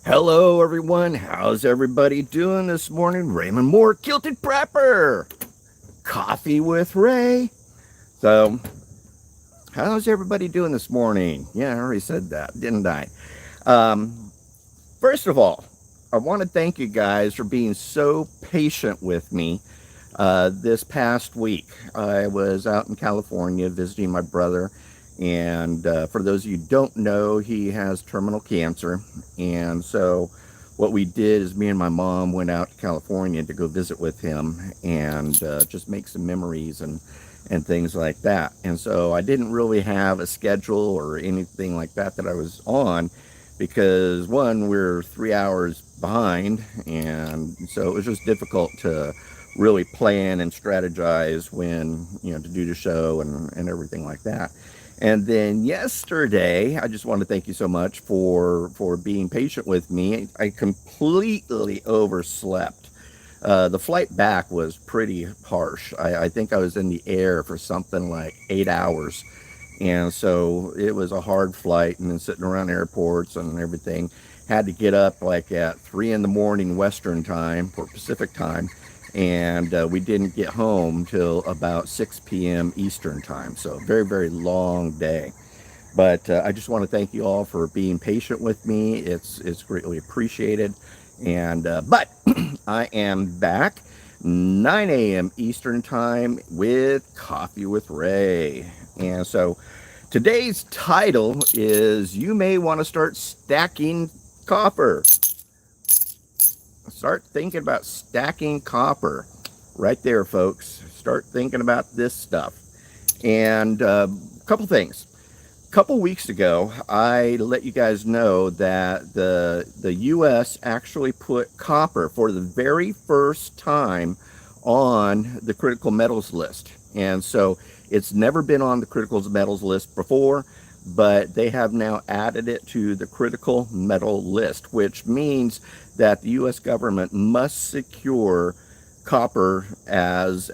Hello, everyone. How's everybody doing this morning? Raymond Mhor, Kilted Prepper. Coffee with Ray. So, how's everybody doing this morning? Yeah, I already said that, didn't I? Um, First of all, I want to thank you guys for being so patient with me this past week. I was out in California visiting my brother, and for those of you who don't know, he has terminal cancer. And so, what we did is me and my mom went out to California to go visit with him and just make some memories and things like that. And so, I didn't really have a schedule or anything like that I was on because one, we're 3 hours behind, and so it was just difficult to really plan and strategize when to do the show and everything like that. And then yesterday, I just want to thank you so much for being patient with me. I completely overslept. The flight back was pretty harsh. I think I was in the air for something like 8 hours, and so it was a hard flight, and then sitting around airports and everything. Had to get up like at 3 in the morning Western time or Pacific time, and we didn't get home till about 6 p.m. Eastern time. So very, very long day. But I just want to thank you all for being patient with me. It's greatly appreciated. And but I am back 9 a.m. Eastern time with Coffee with Ray. And so today's title is You May Want to Start Stacking Copper. Start thinking about stacking copper. Right there, folks. Start thinking about this stuff. And a couple things. A couple weeks ago, I let you guys know that the U.S. actually put copper for the very first time on the critical metals list. And so it's never been on the critical metals list before, but they have now added it to the critical metal list, which means that the U.S. government must secure copper as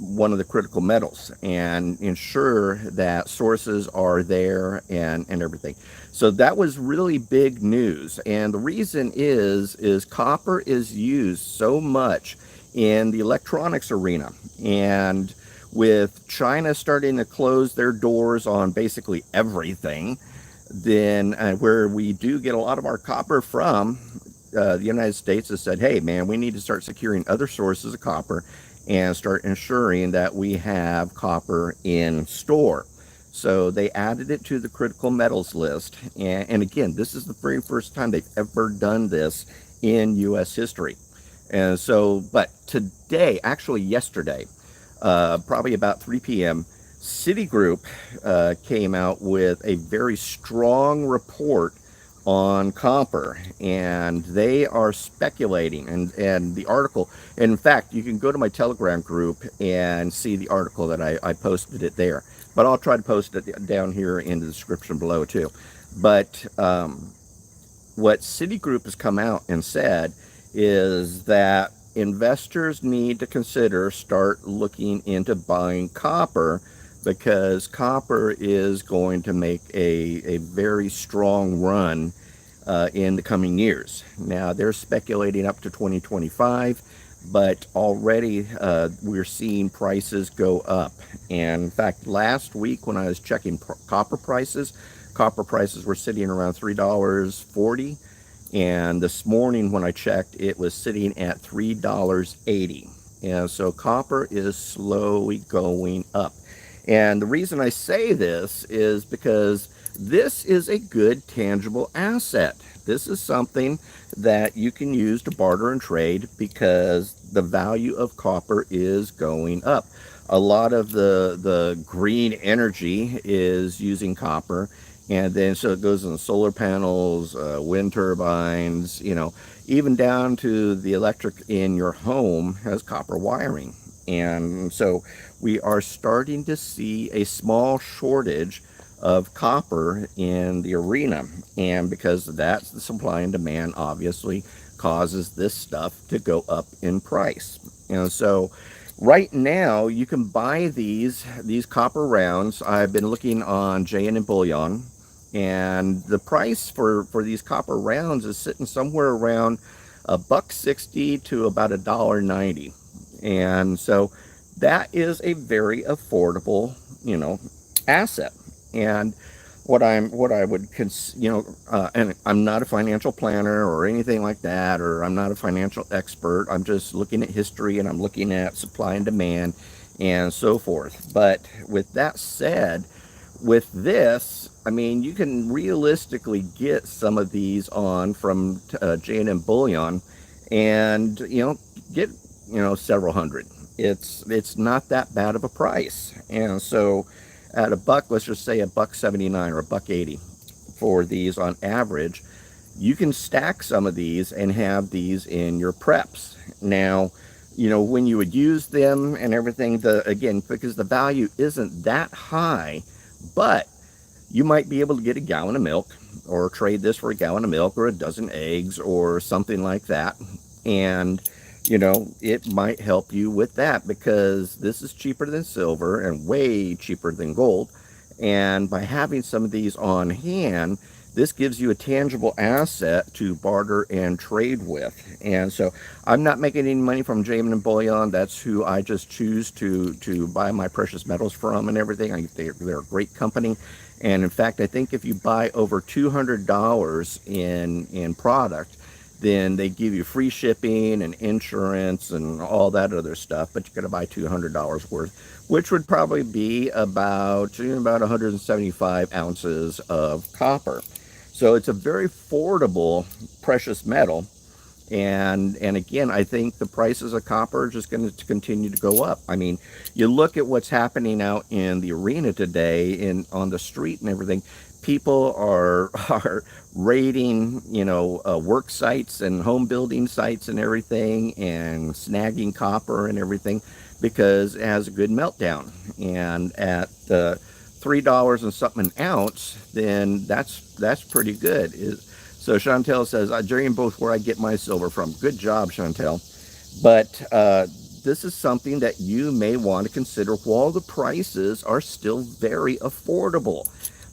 one of the critical metals and ensure that sources are there and everything. So that was really big news. And the reason is copper is used so much in the electronics arena. And with China starting to close their doors on basically everything, then where we do get a lot of our copper from, the United States has said, hey, man, we need to start securing other sources of copper and start ensuring that we have copper in store. So they added it to the critical metals list. And again, this is the very first time they've ever done this in U.S. history. And so, but today, actually yesterday, probably about 3 p.m., Citigroup came out with a very strong report on copper, and they are speculating, and the article, in fact, you can go to my Telegram group and see the article that I posted it there, but I'll try to post it down here in the description below too. But what Citigroup has come out and said is that investors need to consider start looking into buying copper, because copper is going to make a very strong run in the coming years. Now, they're speculating up to 2025, but already we're seeing prices go up. And in fact, last week when I was checking copper prices were sitting around $3.40. And this morning when I checked, it was sitting at $3.80. And so copper is slowly going up. And the reason I say this is because this is a good tangible asset. This is something that you can use to barter and trade because the value of copper is going up. A lot of the green energy is using copper, and then so it goes in solar panels, wind turbines, even down to the electric in your home has copper wiring. And so we are starting to see a small shortage of copper in the arena. And because that's the supply and demand, obviously causes this stuff to go up in price. And so right now you can buy these copper rounds. I've been looking on JM Bullion, And the price for these copper rounds is sitting somewhere around $1.60 to about $1.90. And so that is a very affordable, asset. And what I would and I'm not a financial planner or anything like that, or I'm not a financial expert. I'm just looking at history, and I'm looking at supply and demand and so forth. But with that said, with this, I mean, you can realistically get some of these on from JM Bullion, and get several hundred. It's not that bad of a price. And so at a buck, let's just say $1.79 or $1.80 for these on average, you can stack some of these and have these in your preps. Now, when you would use them and everything, again, because the value isn't that high, but you might be able to get a gallon of milk, or trade this for a gallon of milk or a dozen eggs or something like that. And it might help you with that, because this is cheaper than silver and way cheaper than gold. And by having some of these on hand, this gives you a tangible asset to barter and trade with. And so I'm not making any money from JM Bullion. That's who I just choose to buy my precious metals from and everything. They're a great company. And in fact, I think if you buy over $200 in product, then they give you free shipping and insurance and all that other stuff. But you got to buy $200 worth, which would probably be about 175 ounces of copper. So it's a very affordable precious metal. And again, I think the prices of copper are just going to continue to go up. I mean, you look at what's happening out in the arena today, on the street and everything. People are raiding, work sites and home building sites and everything, and snagging copper and everything, because it has a good meltdown. And at $3 and something an ounce, then that's pretty good. So Chantel says, JM both where I get my silver from. Good job, Chantel. But this is something that you may want to consider while the prices are still very affordable.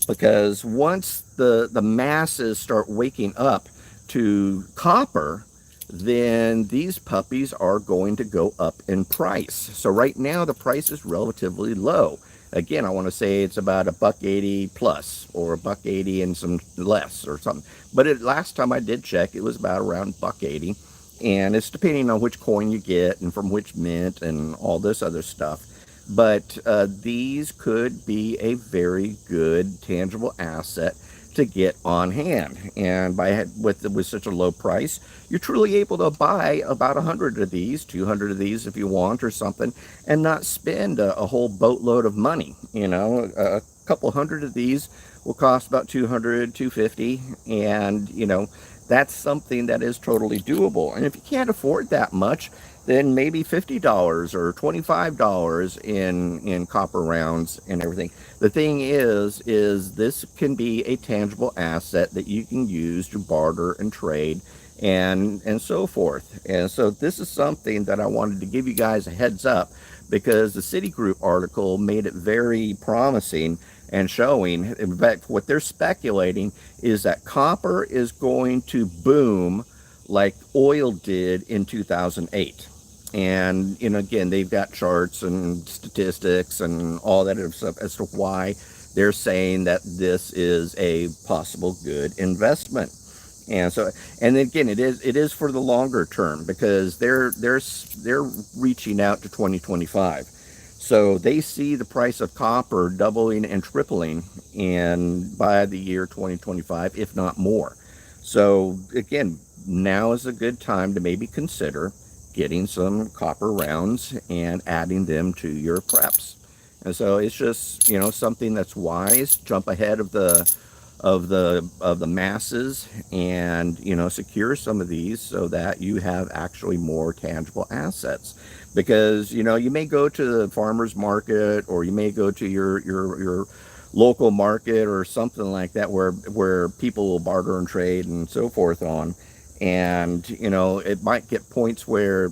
Because once the masses start waking up to copper, then these puppies are going to go up in price. So right now the price is relatively low. Again, I want to say it's about $1.80 plus, or $1.80 and some less or something. But last time I did check, it was about around $1.80. And it's depending on which coin you get and from which mint and all this other stuff. But these could be a very good tangible asset to get on hand. And with such a low price, you're truly able to buy about 100 of these, 200 of these if you want, or something, and not spend a whole boatload of money. A couple hundred of these will cost about $200, $250, and that's something that is totally doable. And if you can't afford that much, then maybe $50 or $25 in copper rounds and everything. The thing is this can be a tangible asset that you can use to barter and trade and so forth. And so this is something that I wanted to give you guys a heads up, because the Citigroup article made it very promising and showing, in fact, what they're speculating is that copper is going to boom like oil did in 2008. And again, they've got charts and statistics and all that other stuff as to why they're saying that this is a possible good investment. And so, and again, it is for the longer term, because they're reaching out to 2025. So they see the price of copper doubling and tripling by the year 2025, if not more. So again, now is a good time to maybe consider getting some copper rounds and adding them to your preps. And so it's just something that's wise. Jump ahead of the masses, and secure some of these so that you have actually more tangible assets. Because you may go to the farmer's market, or you may go to your local market or something like that, where people will barter and trade and so forth on. And it might get points where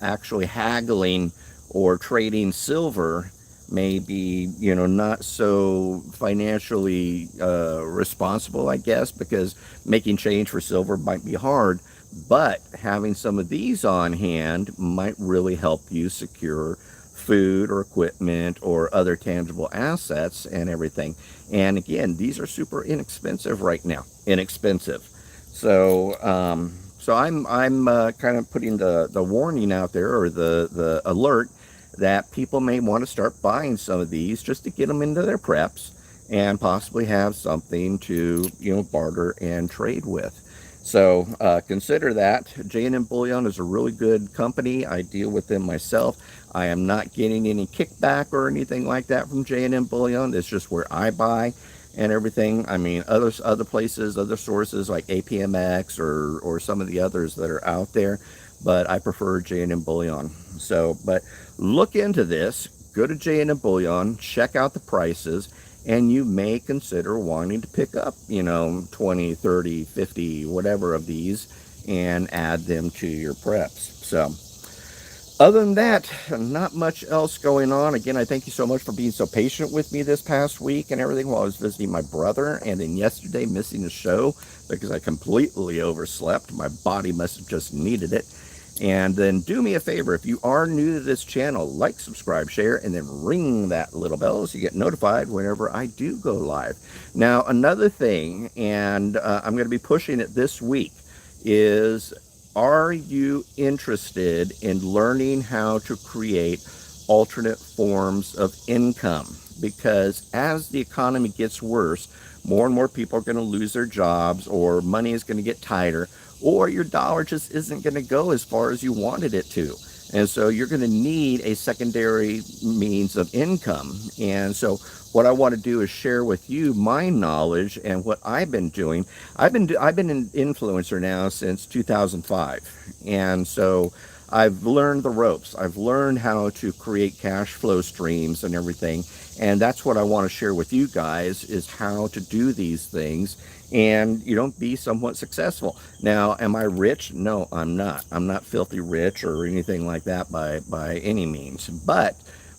actually haggling or trading silver maybe, you know, not so financially responsible, I guess, because making change for silver might be hard, but having some of these on hand might really help you secure food or equipment or other tangible assets and everything. And again, these are super inexpensive right now. Inexpensive. So I'm kind of putting the warning out there, or the alert, that people may want to start buying some of these just to get them into their preps and possibly have something to, you know, barter and trade with. So consider that. JM Bullion is a really good company. I deal with them myself. I am not getting any kickback or anything like that from JM Bullion. It's just where I buy and everything. I mean, other places, other sources like APMX or some of the others that are out there, but I prefer JM Bullion. So, but look into this. Go to JM Bullion, check out the prices, and you may consider wanting to pick up, you know, 20, 30, 50, whatever of these, and add them to your preps. So other than that, not much else going on. Again, I thank you so much for being so patient with me this past week and everything while I was visiting my brother, and then yesterday missing the show because I completely overslept. My body must have just needed it. And then do me a favor, if you are new to this channel, like, subscribe, share, and then ring that little bell so you get notified whenever I do go live. Now, another thing, and I'm going to be pushing it this week, is are you interested in learning how to create alternate forms of income? Because as the economy gets worse, more and more people are going to lose their jobs, or money is going to get tighter, or your dollar just isn't going to go as far as you wanted it to. And so you're going to need a secondary means of income. And so what I want to do is share with you my knowledge and what I've been doing. I've been an influencer now since 2005. And so I've learned the ropes. I've learned how to create cash flow streams and everything. And that's what I want to share with you guys, is how to do these things and, you know, be somewhat successful. Now, am I rich? No, I'm not. I'm not filthy rich or anything like that by any means. But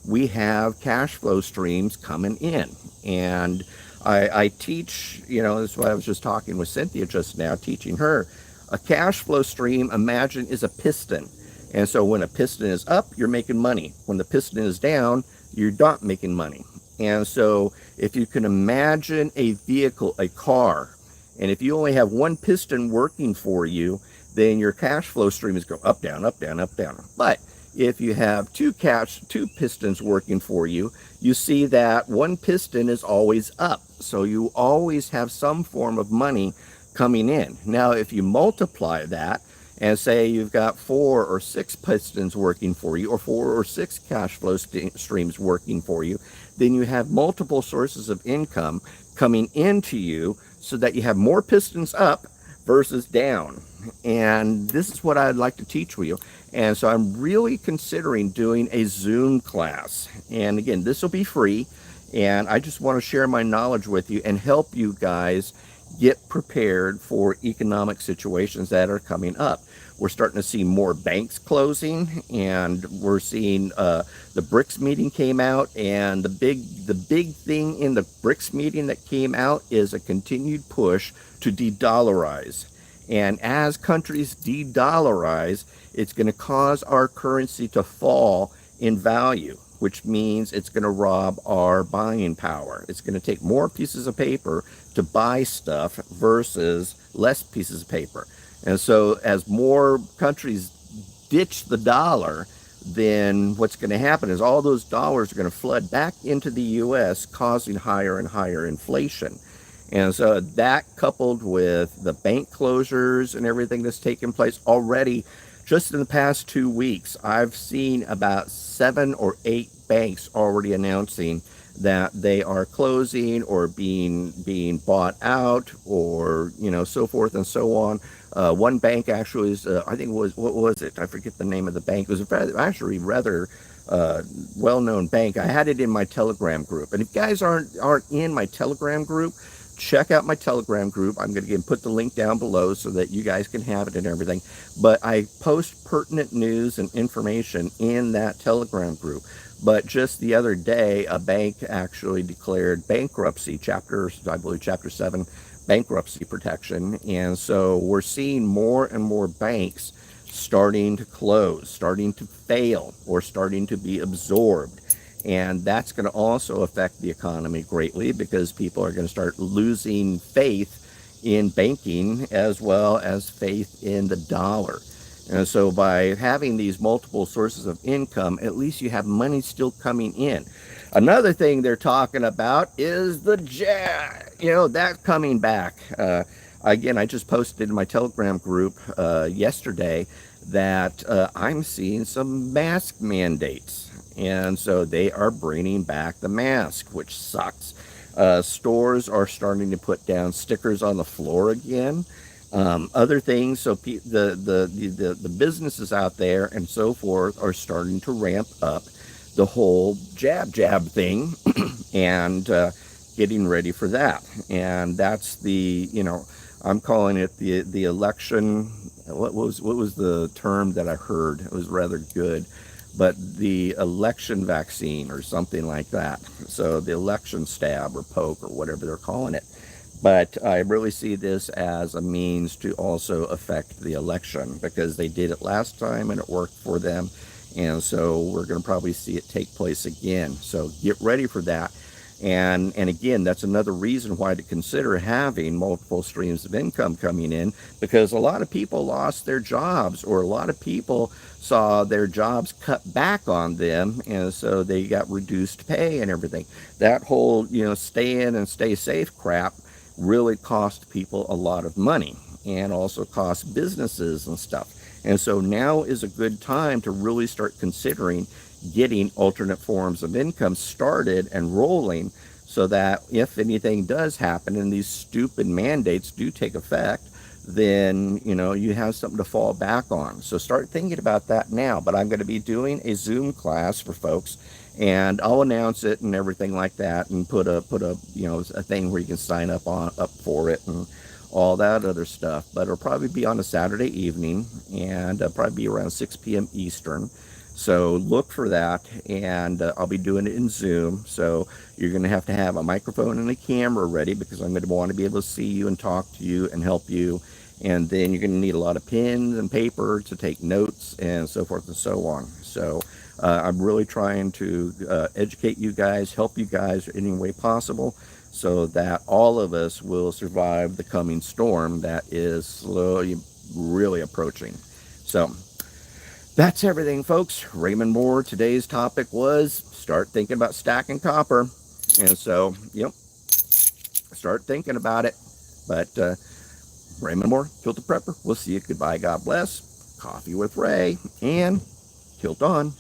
we have cash flow streams coming in. And I teach, you know, this is what I was just talking with Cynthia just now, teaching her. A cash flow stream, imagine, is a piston. And so when a piston is up, you're making money. When the piston is down, you're not making money. And so if you can imagine a vehicle, a car, and if you only have one piston working for you, then your cash flow stream is go up, down, up, down, up, down. But if you have two pistons working for you, you see that one piston is always up. So you always have some form of money coming in. Now, if you multiply that and say you've got 4 or 6 pistons working for you, or 4 or 6 cash flow streams working for you, then you have multiple sources of income coming into you, so that you have more pistons up versus down. And this is what I'd like to teach you. And so I'm really considering doing a Zoom class. And again, this will be free. And I just want to share my knowledge with you and help you guys get prepared for economic situations that are coming up. We're starting to see more banks closing, and we're seeing the BRICS meeting came out, and the big thing in the BRICS meeting that came out is a continued push to de-dollarize. And as countries de-dollarize, it's going to cause our currency to fall in value, which means it's going to rob our buying power. It's going to take more pieces of paper to buy stuff versus less pieces of paper. And so as more countries ditch the dollar, then what's going to happen is all those dollars are going to flood back into the U.S., causing higher and higher inflation. And so that, coupled with the bank closures and everything that's taken place already, just in the past 2 weeks, I've seen about 7 or 8 banks already announcing that they are closing or being bought out, or, you know, so forth and so on. One bank actually is, I think it was, what was it? I forget the name of the bank. It was actually rather well-known bank. I had it in my Telegram group. And if you guys aren't in my Telegram group, check out my Telegram group. I'm going to put the link down below so that you guys can have it and everything. But I post pertinent news and information in that Telegram group. But just the other day, a bank actually declared bankruptcy, I believe chapter 7 bankruptcy protection. And so we're seeing more and more banks starting to close, starting to fail, or starting to be absorbed. And that's going to also affect the economy greatly, because people are going to start losing faith in banking as well as faith in the dollar. And so by having these multiple sources of income, at least you have money still coming in. Another thing they're talking about is the jet, that coming back. Again, I just posted in my Telegram group yesterday that I'm seeing some mask mandates. And so they are bringing back the mask, which sucks. Stores are starting to put down stickers on the floor again. Other things, so the businesses out there and so forth are starting to ramp up the whole jab thing and getting ready for that. And that's I'm calling it the election. What was the term that I heard? It was rather good, but the election vaccine or something like that. So the election stab or poke or whatever they're calling it. But I really see this as a means to also affect the election, because they did it last time and it worked for them. And so we're going to probably see it take place again. So get ready for that. And again, that's another reason why to consider having multiple streams of income coming in, because a lot of people lost their jobs, or a lot of people saw their jobs cut back on them, and so they got reduced pay and everything. That whole, stay in and stay safe crap really cost people a lot of money, and also cost businesses and stuff. And so now is a good time to really start considering getting alternate forms of income started and rolling, so that if anything does happen and these stupid mandates do take effect, then you have something to fall back on. So start thinking about that now. But I'm going to be doing a Zoom class for folks, and I'll announce it and everything like that, and put a a thing where you can sign up for it and all that other stuff. But it'll probably be on a Saturday evening, and probably be around 6 p.m. Eastern. So look for that, and I'll be doing it in Zoom. So you're going to have a microphone and a camera ready, because I'm going to want to be able to see you and talk to you and help you. And then you're going to need a lot of pens and paper to take notes and so forth and so on. So I'm really trying to educate you guys, help you guys in any way possible, so that all of us will survive the coming storm that is slowly really approaching. So that's everything, folks. Raymond Mhor. Today's topic was start thinking about stacking copper. And so, start thinking about it. But Raymond Mhor, Tilt the Prepper. We'll see you. Goodbye. God bless. Coffee with Ray. And tilt on.